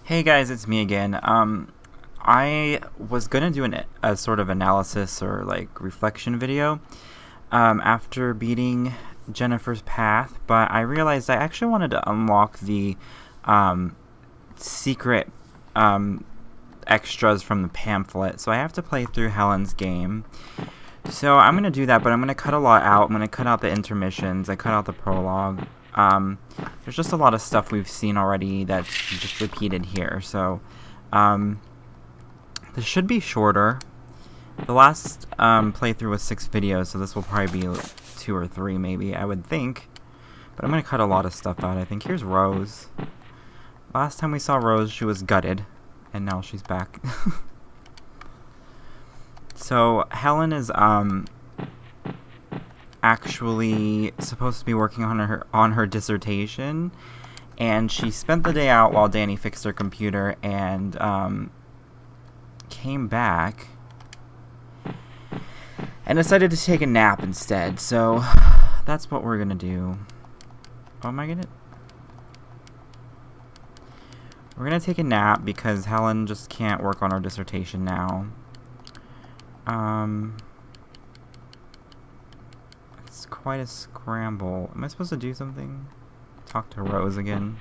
Hey guys, it's me again. I was gonna do a sort of analysis or like reflection video after beating Jennifer's Path, but I realized I actually wanted to unlock the secret extras from the pamphlet, so I have to play through Helen's game. So I'm gonna do that, but I'm gonna cut a lot out. I'm gonna cut out the intermissions. I cut out the prologue. There's just a lot of stuff we've seen already that's just repeated here. So this should be shorter. The last playthrough was 6 videos, so this will probably be 2 or 3 maybe, I would think. But I'm gonna cut a lot of stuff out, I think. Here's Rose. Last time we saw Rose, she was gutted, and now she's back. So Helen is actually supposed to be working on her dissertation, and she spent the day out while Danny fixed her computer and came back and decided to take a nap instead. So that's what we're gonna do. Oh, am I gonna? We're gonna take a nap because Helen just can't work on her dissertation now. It's quite a scramble. Am I supposed to do something? Talk to Rose again.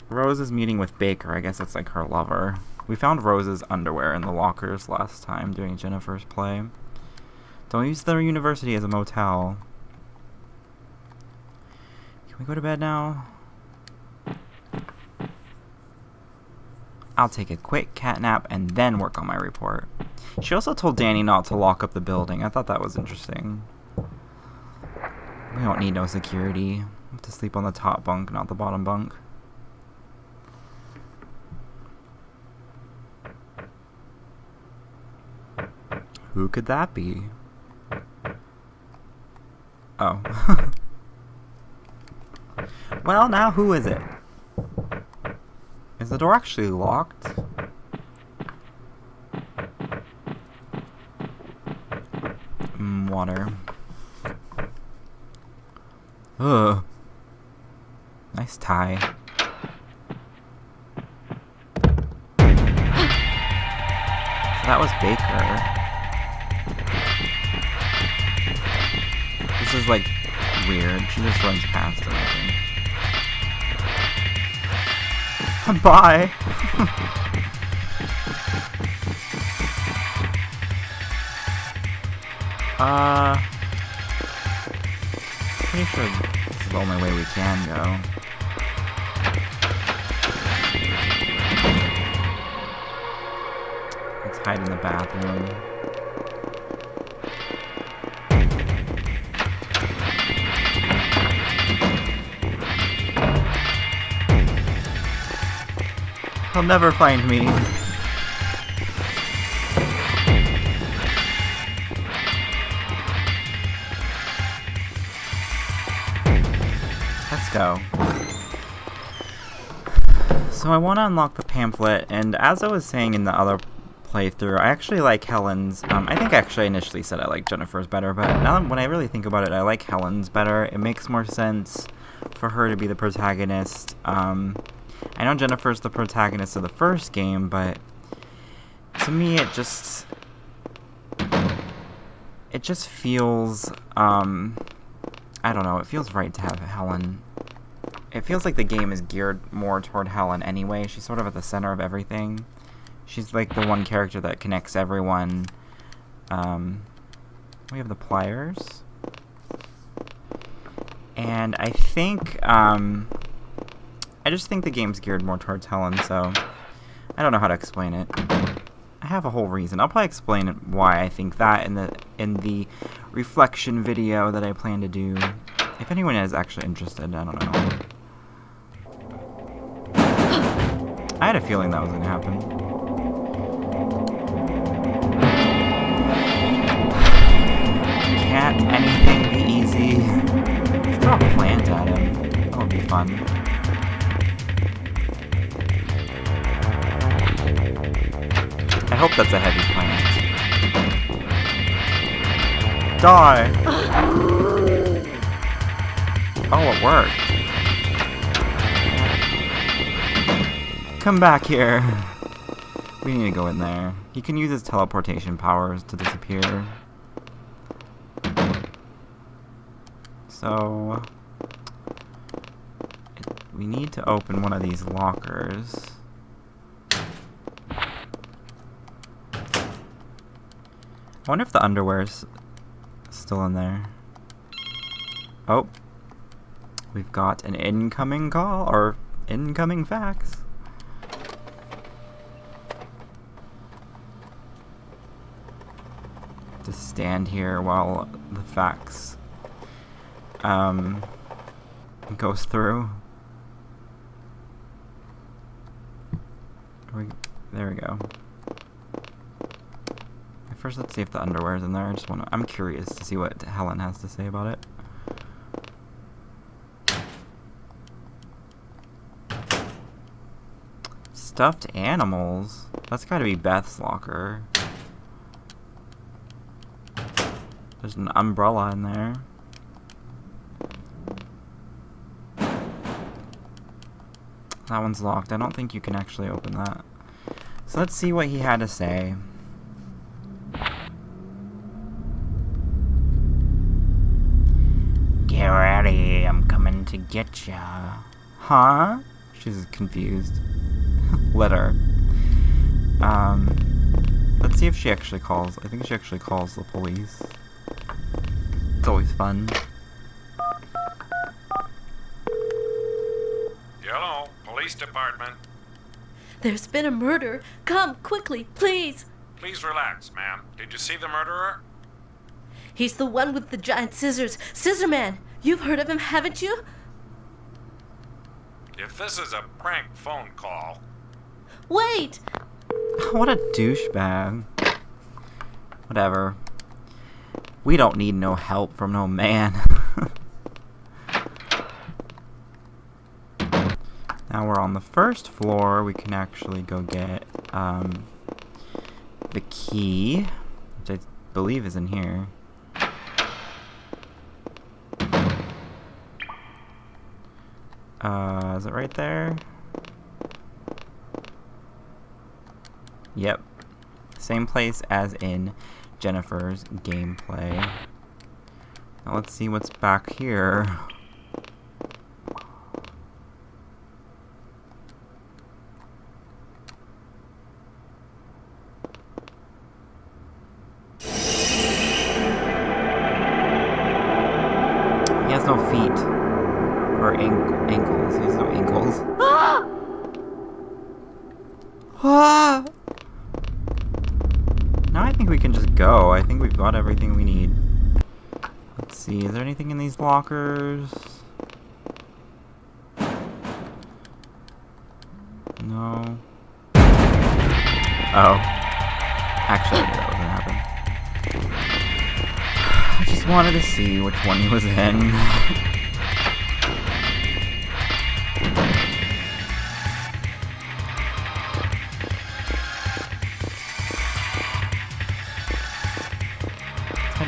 Rose is meeting with Baker. I guess that's like her lover. We found Rose's underwear in the lockers last time during Jennifer's play. Don't use the university as a motel. Can we go to bed now? I'll take a quick cat nap and then work on my report. She also told Danny not to lock up the building. I thought that was interesting. We don't need no security. We have to sleep on the top bunk, not the bottom bunk. Who could that be? Oh. Well, now who is it? Is the door actually locked? Water. Ugh. Nice tie. So that was Baker. This is like weird. She just runs past him, I think. Bye. Pretty sure this is the only way we can go. Let's hide in the bathroom. He'll never find me. Let's go. So I want to unlock the pamphlet, and as I was saying in the other playthrough, I actually like Helen's. I think actually I initially said I like Jennifer's better, but now when I really think about it, I like Helen's better. It makes more sense for her to be the protagonist. I know Jennifer's the protagonist of the first game, but to me it just feels, I don't know, it feels right to have Helen. It feels like the game is geared more toward Helen anyway. She's sort of at the center of everything. She's like the one character that connects everyone. We have the pliers. And I think, I just think the game's geared more towards Helen, so I don't know how to explain it. I have a whole reason. I'll probably explain why I think that in the reflection video that I plan to do. If anyone is actually interested, I don't know. I had a feeling that was gonna happen. Can't anything be easy? Throw a plant at him. That would be fun. I hope that's a heavy plant. Die! Oh, it worked. Come back here. We need to go in there. He can use his teleportation powers to disappear. So we need to open one of these lockers. I wonder if the underwear's still in there. Oh. We've got an incoming call, or incoming fax. To stand here while the fax goes through. There we go. First, let's see if the underwear's in there. I'm curious to see what Helen has to say about it. Stuffed animals? That's gotta be Beth's locker. There's an umbrella in there. That one's locked. I don't think you can actually open that. So let's see what he had to say. Get ready, I'm coming to get ya. Huh? She's confused. Let her. Let's see if she actually calls. I think she actually calls the police. It's always fun. Hello, police department. There's been a murder. Come, quickly, please. Please relax, ma'am. Did you see the murderer? He's the one with the giant scissors. Scissor Man. You've heard of him, haven't you? If this is a prank phone call... Wait! What a douchebag. Whatever. We don't need no help from no man. Now we're on the first floor. We can actually go get the key, which I believe is in here. Is it right there? Yep. Same place as in Jennifer's gameplay. Now let's see what's back here. He has no feet. Or ankles. He has no ankles. Ah! Ah! Now I think we can just go. I think we've got everything we need. Let's see, is there anything in these lockers? No. Oh. Actually, I knew that was gonna happen. I just wanted to see which one he was in.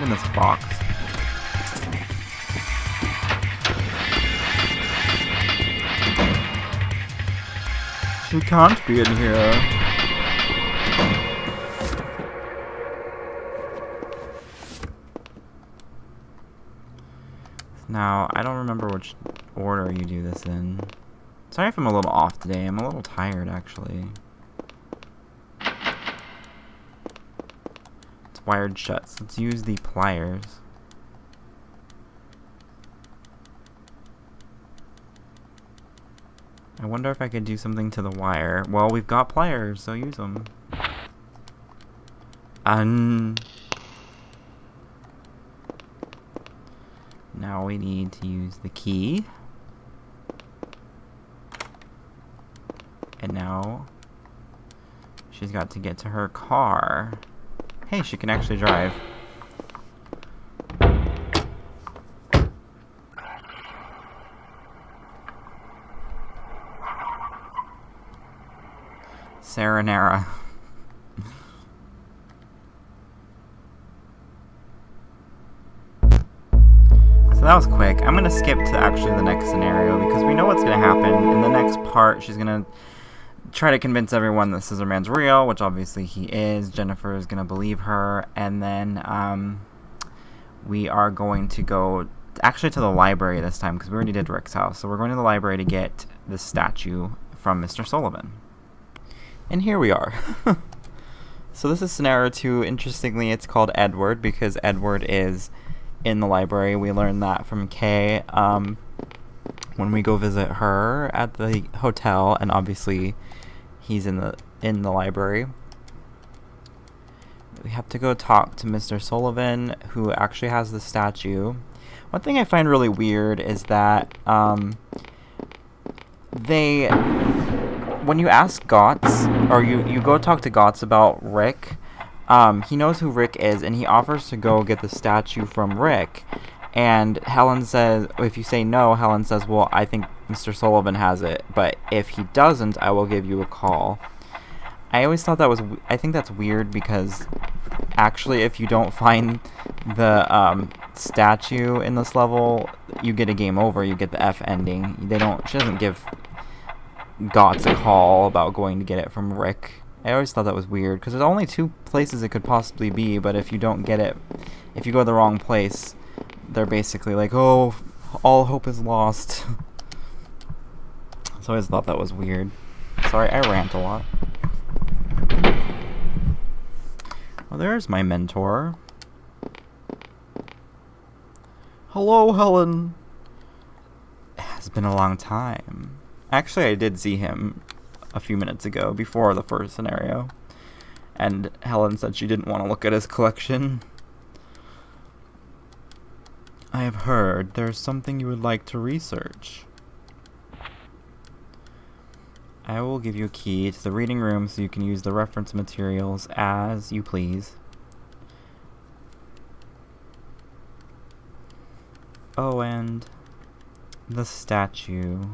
In this box. She can't be in here. Now, I don't remember which order you do this in. Sorry if I'm a little off today. I'm a little tired, actually. Wired shut. So let's use the pliers. I wonder if I could do something to the wire. Well, we've got pliers, so use them. Now we need to use the key. And now she's got to get to her car. Hey, she can actually drive. Serenera. So that was quick. I'm gonna skip to actually the next scenario because we know what's gonna happen. In the next part, she's gonna try to convince everyone that Scissor Man's real, which obviously he is. Jennifer is gonna believe her, and then we are going to go actually to the library this time because we already did Rick's house. So we're going to the library to get the statue from Mr. Sullivan. And here we are. So this is scenario 2. Interestingly, it's called Edward because Edward is in the library. We learned that from Kay when we go visit her at the hotel, and obviously he's in the library. We have to go talk to Mr. Sullivan, who actually has the statue. One thing I find really weird is that when you ask Gotts, or you go talk to Gotts about Rick, he knows who Rick is, and he offers to go get the statue from Rick. And Helen says, if you say no, Helen says, well, I think Mr. Sullivan has it, but if he doesn't, I will give you a call. I always thought I think that's weird because actually if you don't find the statue in this level, you get a game over, you get the F ending. She doesn't give Gotts a call about going to get it from Rick. I always thought that was weird because there's only 2 places it could possibly be, but if you don't get it, if you go to the wrong place, they're basically like, oh, all hope is lost. So I always thought that was weird. Sorry, I rant a lot. Well, there's my mentor. Hello, Helen. It has been a long time. Actually, I did see him a few minutes ago, before the first scenario. And Helen said she didn't want to look at his collection. I have heard there's something you would like to research. I will give you a key to the reading room so you can use the reference materials as you please. Oh, and the statue.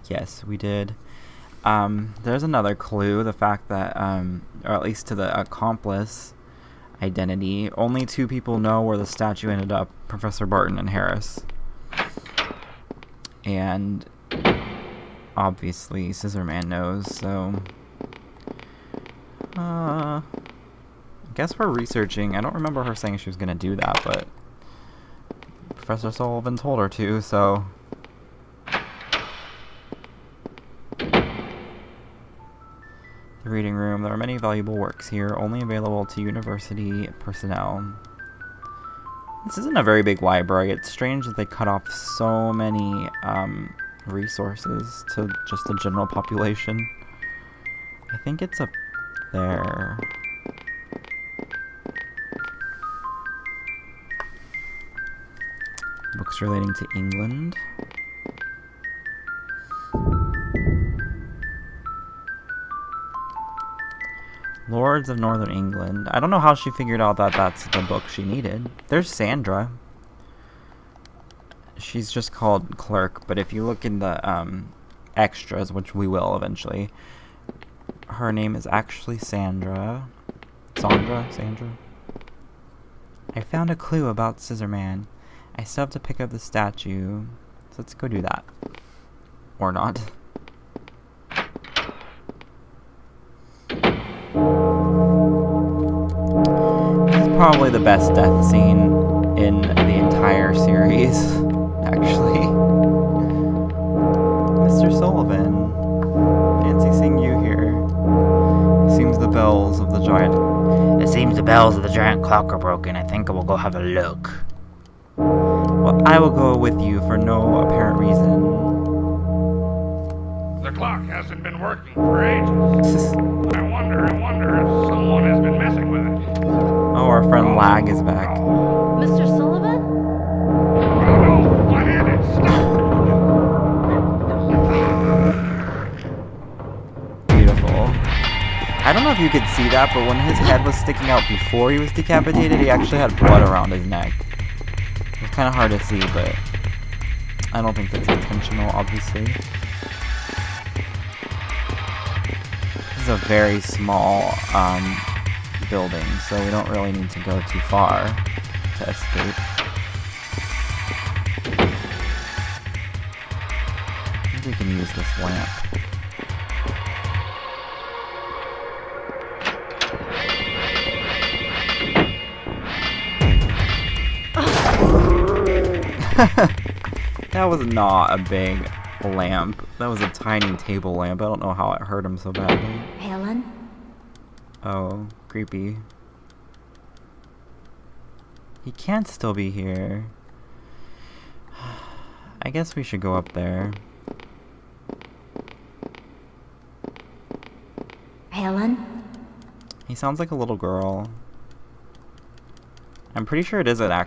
Yes, we did. There's another clue, the fact that, or at least to the accomplice identity, only 2 people know where the statue ended up, Professor Barton and Harris. And obviously Scissor Man knows, so I guess we're researching. I don't remember her saying she was gonna do that, but Professor Sullivan told her to, so the reading room. There are many valuable works here, only available to university personnel. This isn't a very big library. It's strange that they cut off so many resources to just the general population. I think it's up there. Books relating to England. Lords of Northern England. I don't know how she figured out that that's the book she needed. There's Sandra. She's just called Clerk, but if you look in the extras, which we will eventually, her name is actually Sandra. Sandra? I found a clue about Scissor Man. I still have to pick up the statue, so let's go do that. Or not. Probably the best death scene in the entire series, actually. Mr. Sullivan, fancy seeing you here. It seems the bells of the giant clock are broken. I think I will go have a look. Well, I will go with you for no apparent reason. The clock hasn't been working for ages. I wonder if someone has been messing with it. Oh, our friend Lag is back. Mr. Sullivan? No, my hand is stuck. Beautiful. I don't know if you could see that, but when his head was sticking out before he was decapitated, he actually had blood around his neck. It was kind of hard to see, but I don't think that's intentional, obviously. This is a very small building, so we don't really need to go too far to escape. I think we can use this lamp. That was not a big lamp. That was a tiny table lamp. I don't know how it hurt him so badly. Helen? Oh, creepy. He can't still be here. I guess we should go up there. Helen? He sounds like a little girl. I'm pretty sure it is a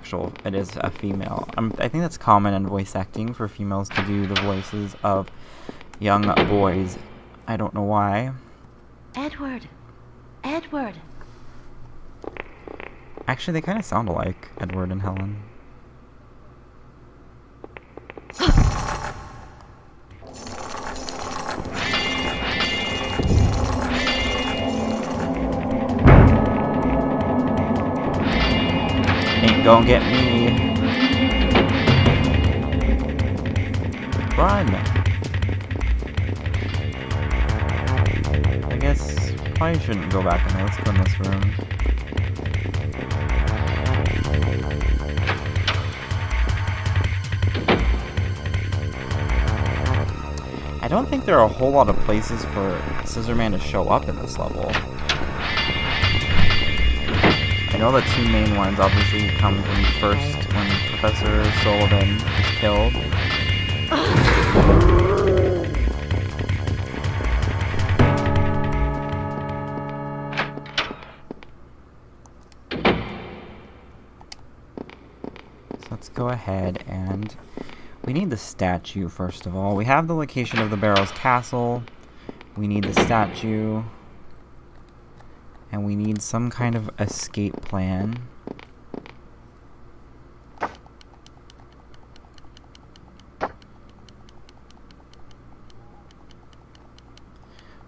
female. I think that's common in voice acting for females to do the voices of young boys. I don't know why. Edward. Edward. Actually, they kind of sound alike, Edward and Helen. Ain't gonna get me. Run. I guess probably shouldn't go back in there. Let's go in this room. I don't think there are a whole lot of places for Scissorman to show up in this level. I know the two main ones obviously come when Professor Sullivan is killed. So let's go ahead and we need the statue first of all. We have the location of the Barrows Castle. We need the statue. And we need some kind of escape plan.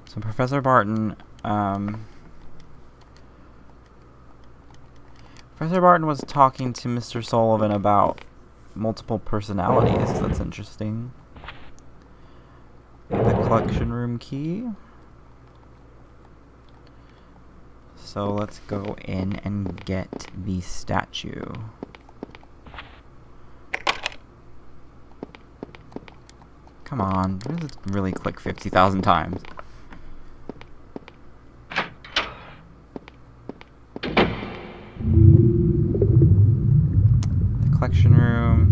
So Professor Barton was talking to Mr. Sullivan about multiple personalities. That's interesting. The collection room key. So let's go in and get the statue. Come on, let's really click 50,000 times. The collection room.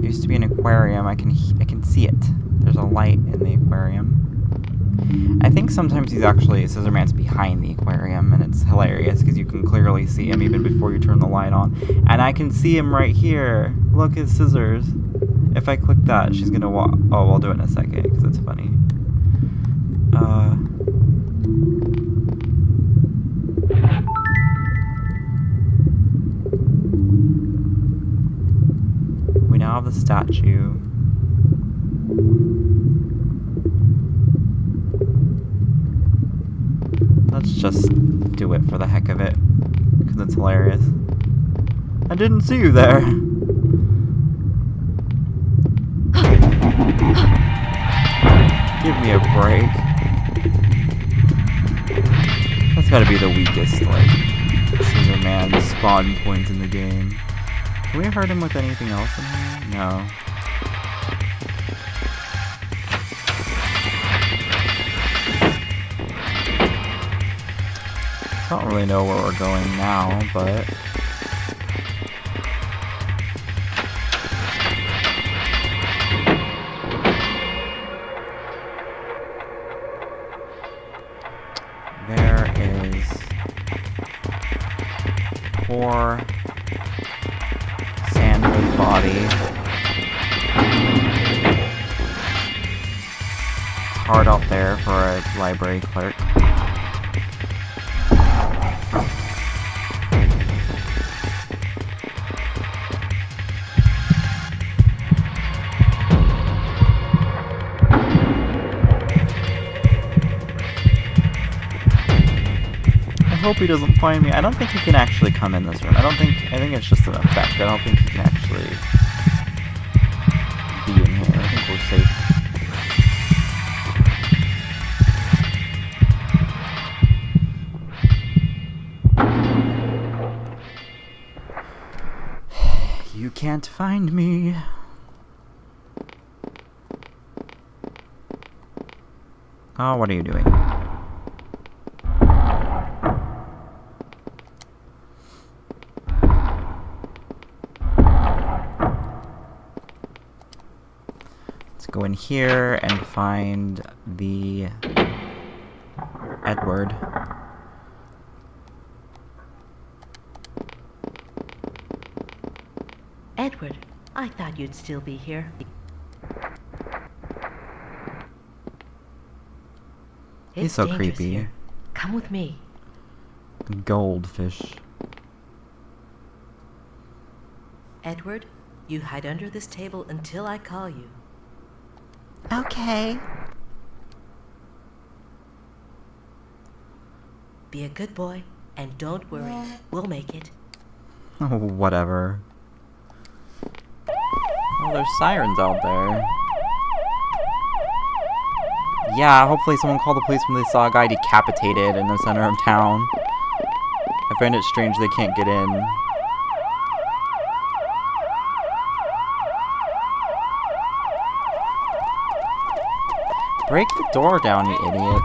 There used to be an aquarium. I can see it. There's a light in the aquarium. I think sometimes Scissorman's behind the aquarium, and it's hilarious because you can clearly see him even before you turn the light on. And I can see him right here. Look at Scissors. If I click that, she's gonna walk. Oh, we'll do it in a second because it's funny. We now have the statue. Let's just do it for the heck of it, because it's hilarious. I didn't see you there. Give me a break. That's gotta be the weakest, Scissorman spawn point in the game. Can we hurt him with anything else in here? No. I don't really know where we're going now, but there is poor Sandra's body. It's hard out there for a library clerk. hope he doesn't find me. I don't think he can actually come in this room. I think it's just an effect. I don't think he can actually be in here. I think we're safe. You can't find me. Oh, what are you doing? Let's go in here and find the Edward. Edward, I thought you'd still be here. He's It's so dangerous creepy. here. Come with me. Goldfish. Edward, you hide under this table until I call you. Okay. Be a good boy, and don't worry. We'll make it. Oh, whatever. Oh, there's sirens out there. Yeah, hopefully someone called the police when they saw a guy decapitated in the center of town. I find it strange they can't get in. Break the door down, you idiot.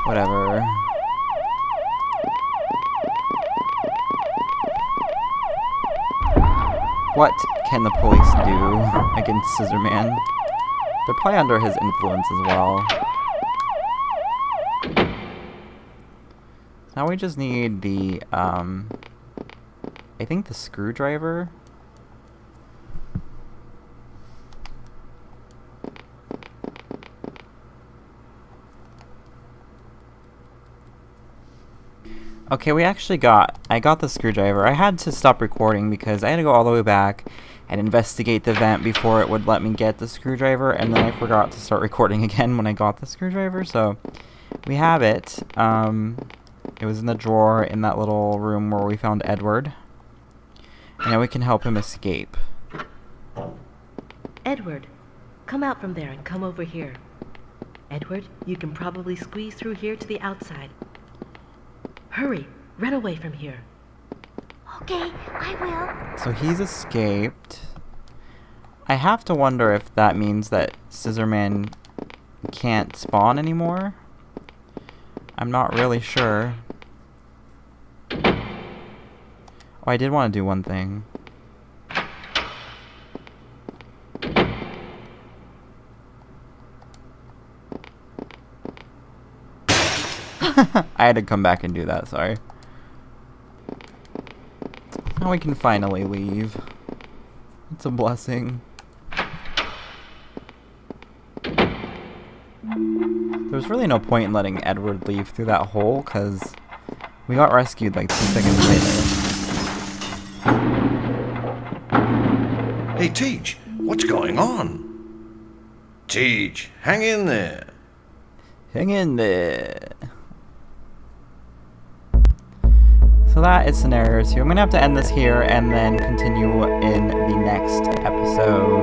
Whatever. What can the police do against Scissorman? They're probably under his influence as well. Now we just need the, I think the screwdriver. Okay, I got the screwdriver. I had to stop recording because I had to go all the way back and investigate the vent before it would let me get the screwdriver, and then I forgot to start recording again when I got the screwdriver, so we have it. It was in the drawer in that little room where we found Edward. And now we can help him escape. Edward, come out from there and come over here. Edward, you can probably squeeze through here to the outside. Hurry, run away from here. Okay, I will. So he's escaped. I have to wonder if that means that Scissorman can't spawn anymore. I'm not really sure. Oh, I did want to do one thing. I had to come back and do that, sorry. Now we can finally leave. It's a blessing. There's really no point in letting Edward leave through that hole, because we got rescued like 2 seconds later. Hey, Teach, what's going on? Teach, hang in there. Hang in there. So that is scenario 2. I'm going to have to end this here and then continue in the next episode.